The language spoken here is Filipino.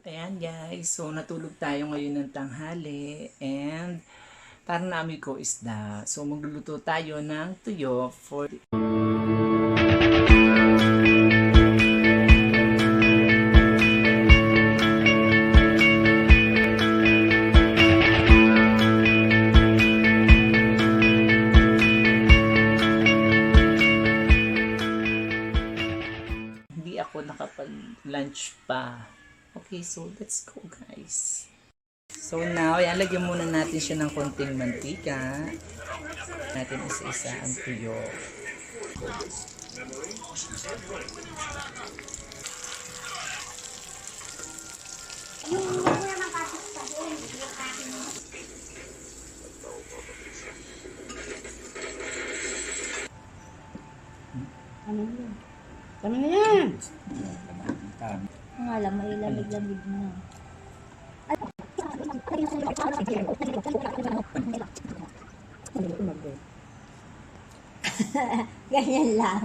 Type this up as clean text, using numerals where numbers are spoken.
Ayan guys, so natulog tayo ngayon ng tanghali and parang naamoy ko isda. So magluluto tayo ng tuyo for hindi ako nakapag-lunch pa. Okay, so let's go guys. So now, ayan, lagyan muna natin siya ng konting mantika. Natin isa-isa ang tuyo. Kami na yan. Ang alam, may lamig-lamig na. Ganyan lang.